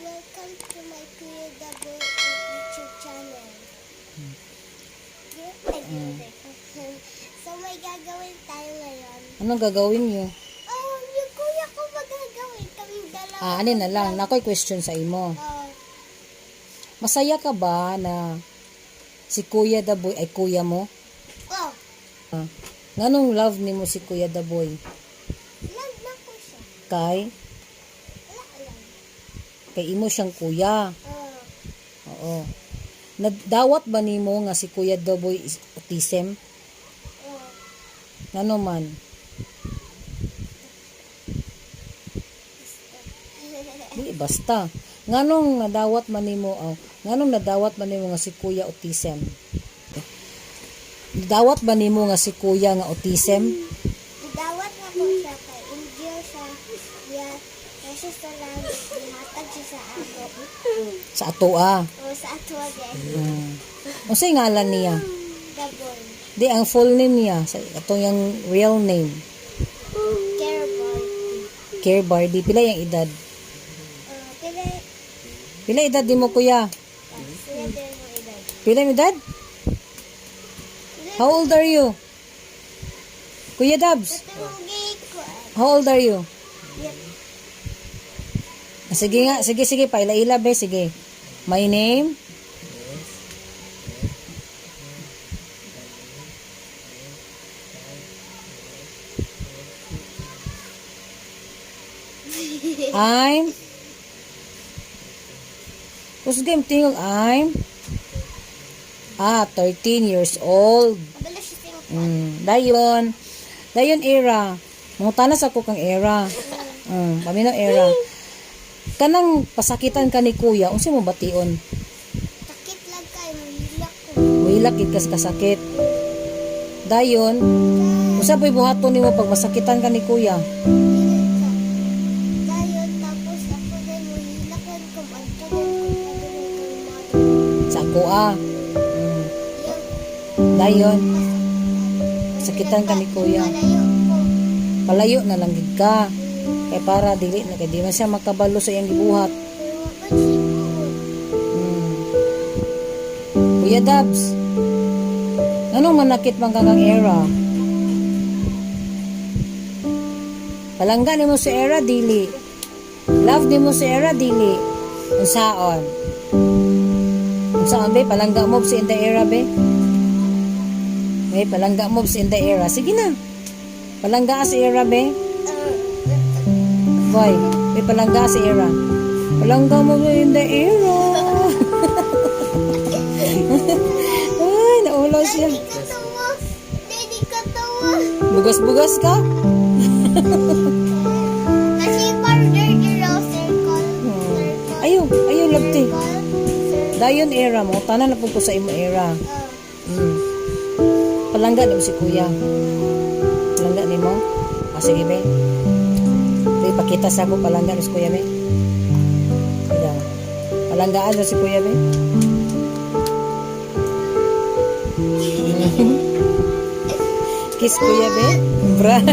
Welcome to my Creatable YouTube channel. So may gagawin tayo ngayon. Anong gagawin niyo? Oh, yung kuya ko magagawin. Kaming dalawa. Ano na lang, nakoy question sa imo. Masaya ka ba na si Kuya Daboy ay kuya mo? Oh, Nganong love nimo si Kuya Daboy? love na ko siya. Kay? Wala lang. Kay imo siyang kuya. Oh, Oo. Nadawat ba nimo nga si Kuya Daboy is autism? oh. Ngano man? Di basta. Nganong nadawat man nimo nga si Kuya autism? Nadawat ba nimo nga si Kuya nga autism? Dawat na ko siya kay enjoy siya. Yeah. Kasi sa lang, ihatag siya sa ako. Sa atoa. O sa ato again. Unsay ngalan niya? Daboy. Di ang full name niya, sa atong yang real name. Care boy. Care Bardi. Pila yang edad? Pila, Pila edad di mo kuya? sila din mo edad. Pila yung edad? How old are you? Kuya Dabs, Katulungin ko. how old are you? Yep. Sige nga, sige, paila-ila be, sige. My name? I'm Who's game tingog? I'm 13 years old. Abala siya sing Dayon era. Mangutanas ako kang era. Paminaw era. Kanang pasakitan ka ni kuya, unsa mo bation? takit lang kay mahilak ko. Wala gid kas kasakit. Dayon, unsa po'y buhaton nimo pag masakitan ka ni kuya? Dayon tapos ako din mahilak lang ko. Anto din ko. Sa ako Dayon, sakitan ka ni kuya. Malayo ko. Palayo na lang gid ka. Kay para dili na kay di man siya makabalo sa iyang gibuhat. Pero wapan siguro. Kuya Dabs, anong manakit man kang era? Palangga ni mo si era, dili. Love ni mo si era, dili. Unsaon? Unsaon be? Palangga mo si in the era be? May palangga mo si in the era. Sige na. Palangga si era be? Boy, may palangga si era. Palangga mo si in the era. Ay, naulaw siya. Daddy katawa. Daddy katawa. Bugas-bugas ka? Kasi powder zero circle. Ayaw, labti. Circle. Dayon era mo, tanan na po ko sa imo era. Palangga ni mo si kuya. Palangga ni mo? Sige be. Ito ipakita sa ako palangga ni si kuya be. Ayan. Palanggaan na si kuya be. Kiss kuya be. Brad.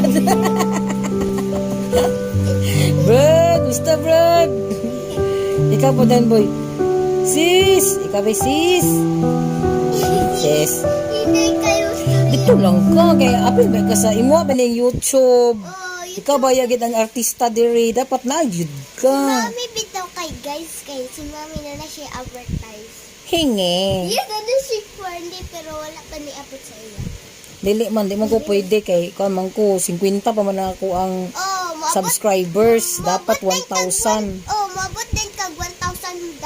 Brad, Mr. Brad. Ikaw po dan boy. Sis, ikaw be sis. Sis. Hindi kayo Dito lang ka, kaya apil ba ka sa imo ba ning YouTube? Ikaw ba yagid ang artista diri, dapat na yun ka. Mami bitaw kay guys kay si Mami na siya advertise. Hingi. Iya ganda si Quardy pero wala pa ni abot sa iya. Dili man, di mo ko pwede kay kuan man ko 50 pa man ako ang Oh, maabot subscribers, dapat 1,000. Oh, maabot din kag $1,000.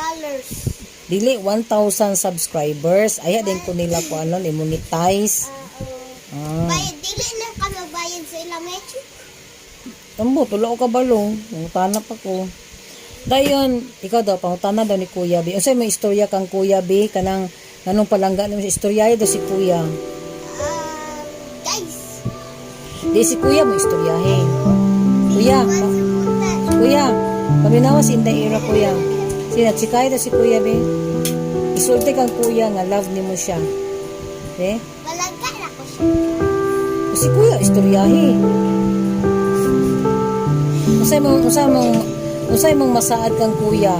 Dili 1,000 subscribers. Aya din ko nila ko ano, i-monetize. Bayad dili na ka magbayad sa ila medyo. Tambo, tulo ka balong. Tanap ako. Dayon, ikaw daw, pangutana daw ni Kuya B. Unsay may istorya kang Kuya B? Kanang, nanong palangga nimo sa istorya daw si Kuya. Guys. Di si Kuya mo istoryahin. Kuya, paminawas in the era Kuya. Sinatsikay daw si Kuya B. Isulti kang Kuya nga love nimo siya. Okay? Balagka na ko siya. Si Kuya istoryahin. Usay mo Usay mong masaad kang kuya.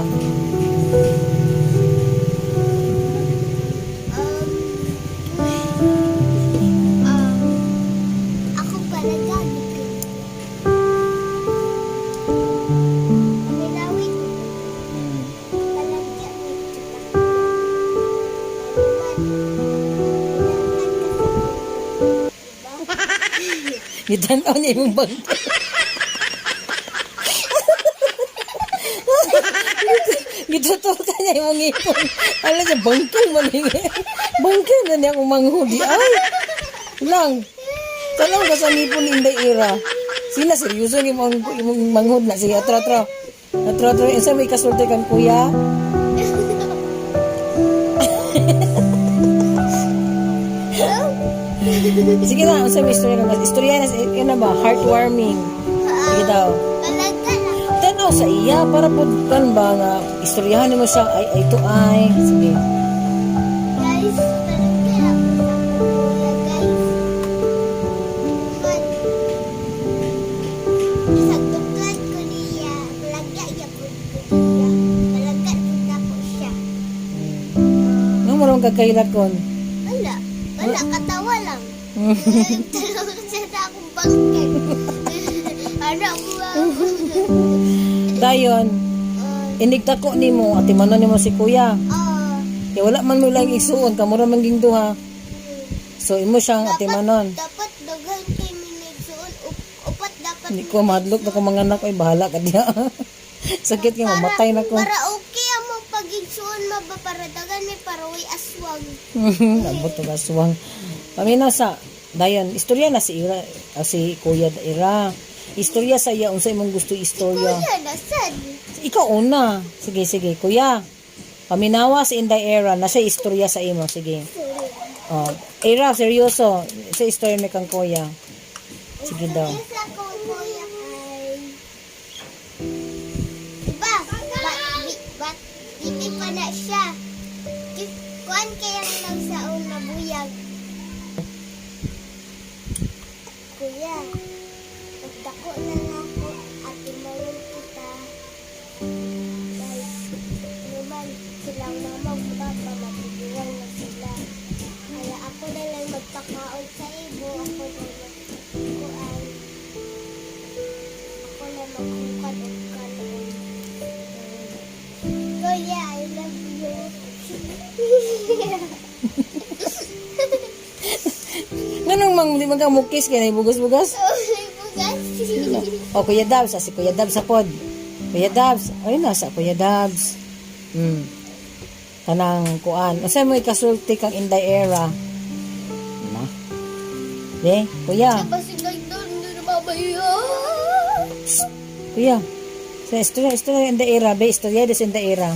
Ako pala gamit ko. Minawit. Palagyan mo kita. Gitanaw niya imong bangko. Gituto ka niya imong ipon. Alam niya, bangkong malingi. Bangkong na niya akong manghudi. Ay! Lang. Tanong ka sa nipon inday era. Sina, seryoso imong manghud na. Sige, atro. Atro. Isa may kasulti kang kuya. Sige na, unsa may istorya kang istorya na, yun na ba? Heartwarming. Sige daw. Palagyan ako. Tanaw sa iya para po kan ba nga istoryahan mo siya ay ito ay sige. Guys, palagyan ako sa kuya, guys. Sa tukad ko niya, palagyan niya po ko niya. Palagyan kita po siya. Nang marong kakailakon. Wala, katawa lang. Talagang siya na akong bangkit. Anak mo ako. Dayon, inigdako nimo at imanon nimo si kuya. Kaya wala man mo lang isuon kamura man ging duha. So imo siyang atimanon. Dapat daghan kay minigsuon. Upat dapat. Hindi ko madlok na ko mga anak ay bahala ka diha. Sakit nga mamatay na ko. Para okay ang pag-igsuon maba para daghan may paraway aswang. Abot to aswang. Paminaw sa dayon, istorya na si Ira, si Kuya Ira. Istorya sa iya unsa imong gusto istorya. Kuya, nasaan? Ikaw una. Sige, kuya. Paminawa si Inday Era na siya istorya sa imo. Sige. Oh, Era, seryoso. Sa istorya ni kang kuya. Sige daw. Isa ko kuya ay... Diba? Hindi pa na siya. Kuan kayang lang sa una buyag. Kuya, pagdako na lang ako at imayon kita. Guys, naman silang mama papa matiguan na sila. Kaya ako na lang magpakaon sa ibo. Ako na lang kuan. Ako na magkukan. Kuya, I love you. Ganong mang di magamukis kaya bugas-bugas. Bugas. O Kuya Dabs, si Kuya Dabs sa pod. Kuya Dabs, ay nasa Kuya Dabs. Kanang kuan. Unsa mo ikasulti kang Inday Era? Na. Kuya. Pasigay doon, hindi na babaya. Kuya. Sa istorya Inday Era, be istorya des Inday Era.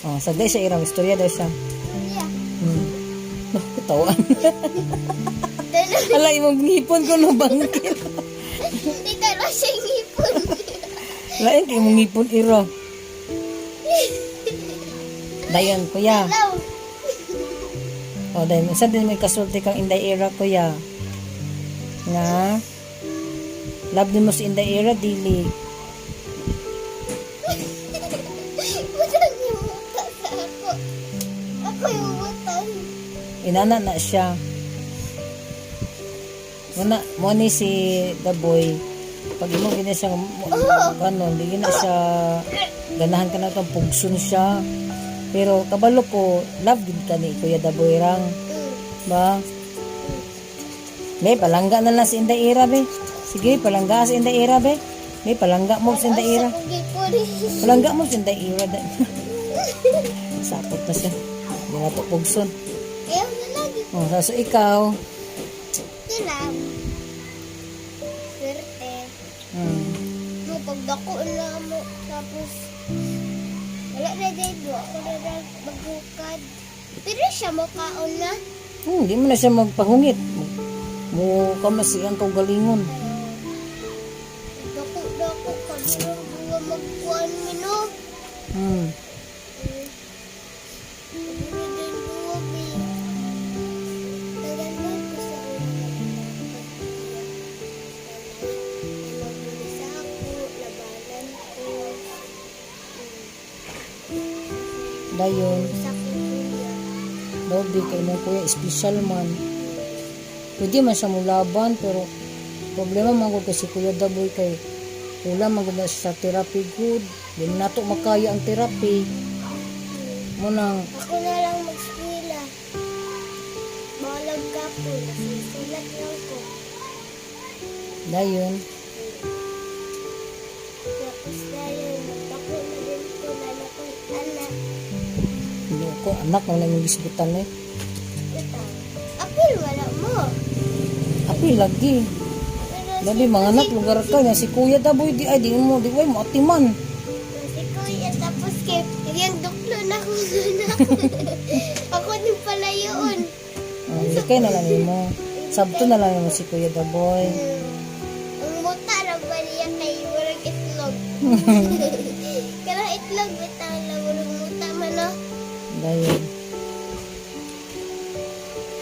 Oh, sa day sa Era, istorya daw siya. Kuya. Katawan. Ala imong ngipon ko no bangkit. Hindi ka na siya ngipon. Lain kay imong ngipon iro. Dayon kuya. Hello. O dayon sa din may kasulti kang Inday Era kuya. Nga love din mo si Inday Era dili. Butang yung mukha sa ako. Ako yung butang. Inana na siya. Mo ni si the boy. Pag imo gina siya ano, di na siya ganahan ka na tong pugson siya. Pero kabalo ko, love din ka ni Kuya Daboy Rang. Ba? May palangga na lang si Inday Era be. Sige, palangga si Inday Era be. May palangga mo si Inday Era. Palangga mo si Inday Era. Sapot na siya. Hindi na to pugson. Ayaw na lagi. Oh, so ikaw. Kilam. Swerte. No, pagdako na mo. Tapos, wala na dito. Ako na lang maghukad. Pero siya makaon na. Hindi mo na siya magpahungit. Mo kamasiyang kau galingon. Dako-dako ka. Duro magkuhan mo, no? Duro din duwa, be. Tagalan ko sa una. Magbisa ako, labanan ko. Dayon, Sa kuya. Lodi kay mo kuya, special man. Pwede man siya mulaban, pero problema man ko kasi Kuya Daboy kay wala man gud na siya sa therapy good. Di man nato makaya ang therapy. Munang Ako na lang mag-eskwela. Balag ka po. Nasusulat lang ko. dayon, Tapos na yun. Ako na din ko na akong anak. hindi ko anak mo lang yung gisgutan eh. Ito. Apil, wala mo. Api lagi. Pero Labi mga anak lugar ka nga si Kuya Daboy di ay di mo atiman. si kuya tapos kay yung duklo na ako na. Ako din pala yun. Ikay na lang mo. Sabto na lang mo si Kuya Daboy. Ang muta na baliya kay walang itlog. Kaya itlog bitang lang walang muta man no. Dayon.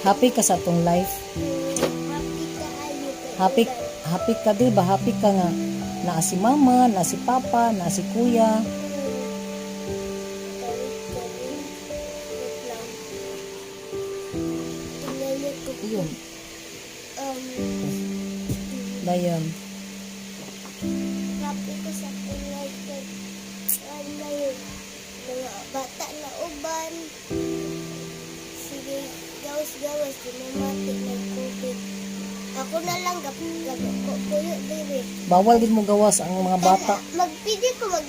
Happy ka sa tong life. Happy ka ayo kay Happy ka di ba? Happy ka nga na si mama, na si papa, na si kuya. Ayun. Dayon. Happy ko sa kulay kay ano yun, mga bata na uban. Sige, gawas-gawas, dinamati ng COVID. Ako na lang, ko puyo, baby. Bawal din mo gawas ang mga bata. Magpili ko,